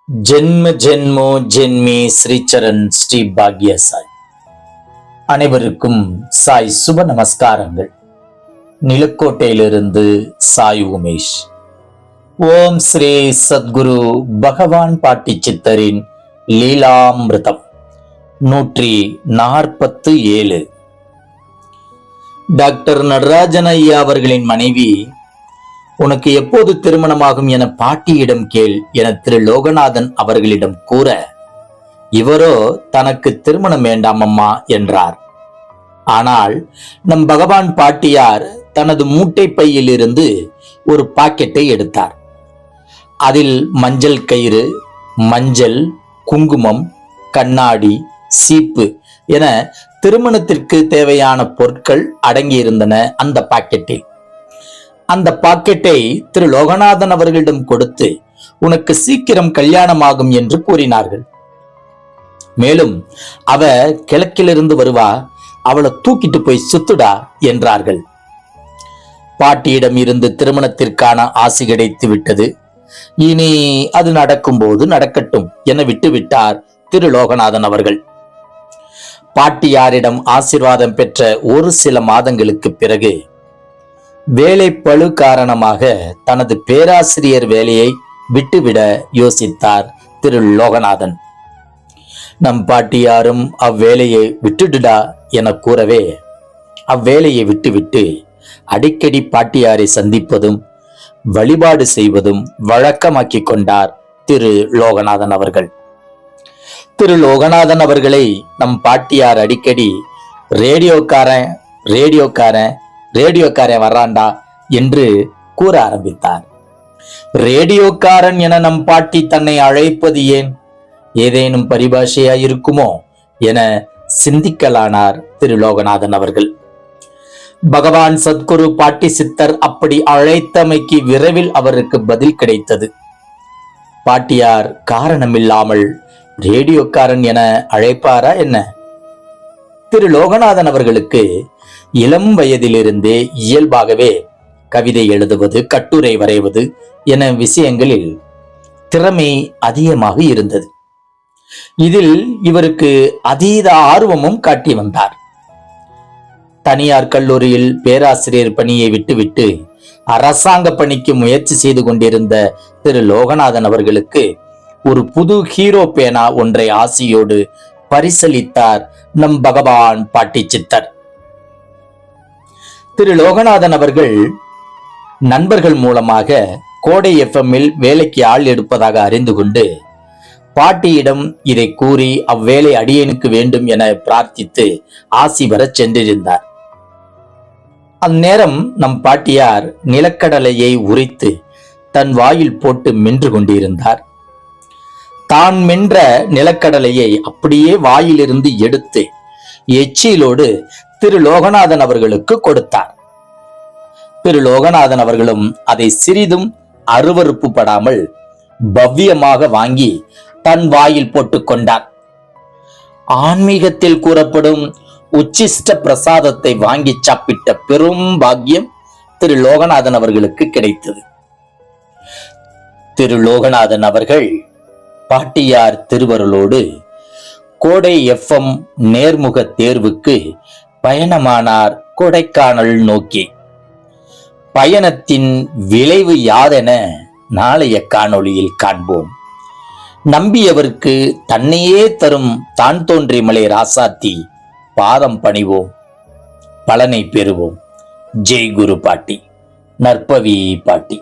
ஜென்ம ஜென்மோ ஜென்மி ஸ்ரீச்சரன் ஸ்ரீ பாக்ய சாய். அனைவருக்கும் சாய் சுப நமஸ்காரங்கள். நிலக்கோட்டையிலிருந்து சாய் உமேஷ். ஓம் ஸ்ரீ சத்குரு பகவான் பாட்டி சித்தரின் லீலாமிருதம் 147. டாக்டர் நடராஜன் ஐயா அவர்களின் மனைவி, உனக்கு எப்போது திருமணமாகும் என பாட்டியிடம் கேள் என திரு லோகநாதன் அவர்களிடம் கூற, இவரோ தனக்கு திருமணம் வேண்டாம் அம்மா என்றார். ஆனால் நம் பகவான் பாட்டியார் தனது மூட்டை பையில் இருந்து ஒரு பாக்கெட்டை எடுத்தார். அதில் மஞ்சள் கயிறு, மஞ்சள், குங்குமம், கண்ணாடி, சீப்பு என திருமணத்திற்கு தேவையான பொருட்கள் அடங்கியிருந்தன அந்த பாக்கெட்டில். அந்த பாக்கெட்டை திரு லோகநாதன் அவர்களிடம் கொடுத்து, உனக்கு சீக்கிரம் கல்யாணமாகும் என்று கூறினார்கள். மேலும் அவ கிழக்கிலிருந்து வருவா, அவளை தூக்கிட்டு போய் சுத்துடா என்றார்கள். பாட்டியிடம் இருந்து திருமணத்திற்கான ஆசி கிடைத்து விட்டது. இனி அது நடக்கும்போது நடக்கட்டும் என விட்டுவிட்டார் திரு லோகநாதன் அவர்கள். பாட்டியாரிடம் ஆசீர்வாதம் பெற்ற ஒரு சில மாதங்களுக்கு பிறகு வேலை பளு காரணமாக தனது பேராசிரியர் வேலையை விட்டுவிட யோசித்தார் திரு லோகநாதன். நம் பாட்டியாரும் அவ்வேலையை விட்டுடுடா என கூறவே அவ்வேலையை விட்டுவிட்டு அடிக்கடி பாட்டியாரை சந்திப்பதும் வழிபாடு செய்வதும் வழக்கமாக்கி கொண்டார் திரு லோகநாதன் அவர்கள். திரு லோகநாதன் அவர்களை நம் பாட்டியார் அடிக்கடி ரேடியோக்காரன் வர்றாண்டா என்று கூற ஆரம்பித்தார். ரேடியோக்காரன் என நம் பாட்டி தன்னை அழைப்பது ஏன்? ஏதேனும் பரிபாஷையா இருக்குமோ என சிந்திக்கலானார் திரு லோகநாதன் அவர்கள். பகவான் சத்குரு பாட்டி சித்தர் அப்படி அழைத்தமைக்கு விரைவில் அவருக்கு பதில் கிடைத்தது. பாட்டியார் காரணமில்லாமல் ரேடியோக்காரன் என அழைப்பாரா என்ன? திரு லோகநாதன் அவர்களுக்கு இளம் வயதிலிருந்தே இயல்பாகவே கவிதை எழுதுவது, கட்டுரை வரைவது என விஷயங்களில் திறமை அதிகமாக இருந்தது. இதில் இவருக்கு அதீத ஆர்வமும் காட்டி வந்தார். தனியார் கல்லூரியில் பேராசிரியர் பணியை விட்டுவிட்டு அரசாங்க பணிக்கு முயற்சி செய்து கொண்டிருந்த திரு லோகநாதன் அவர்களுக்கு ஒரு புது ஹீரோ பேனா ஒன்றை ஆசியோடு பரிசளித்தார் நம் பகவான் பாட்டி சித்தர். திரு லோகநாதன் அவர்கள் நண்பர்கள் மூலமாக கோடை எஃப்எம்மில் வேலைக்கு ஆள் எடுப்பதாக அறிந்து கொண்டு பாட்டியிடம் இதை கூறி அவ்வேளை அடியேனுக்கு வேண்டும் என பிரார்த்தித்து ஆசி வர சென்றிருந்தார். அந்நேரம் நம் பாட்டியார் நிலக்கடலையை உரித்து தன் வாயில் போட்டு மென்று கொண்டிருந்தார். தான் மென்ற நிலக்கடலையை அப்படியே வாயிலிருந்து எடுத்து எச்சிலோடு திரு லோகநாதன் அவர்களுக்கு கொடுத்தார். திரு லோகநாதன் அவர்களும் அதை சிறிதும் அருவருப்பு படாமல் பவ்யமாக வாங்கி தன் வாயில் போட்டுக் கொண்டார். ஆன்மீகத்தில் கூறப்படும் உச்சிஷ்ட பிரசாதத்தை வாங்கி சாப்பிட்ட பெரும் பாக்கியம் திரு லோகநாதன் அவர்களுக்கு கிடைத்தது. திரு லோகநாதன் அவர்கள் பாட்டியார் திருவருளோடு கோடை எஃப்எம் நேர்முக தேர்வுக்கு பயணமானார் கொடைக்கானல் நோக்கி. பயணத்தின் விளைவு யாதென நாளைய காணொளியில் காண்போம். நம்பியவருக்கு தன்னையே தரும் தான் தோன்றி மலை ராசாத்தி பாதம் பணிவோம், பலனை பெறுவோம். ஜெய் குரு பாட்டி, நற்பவி பாட்டி.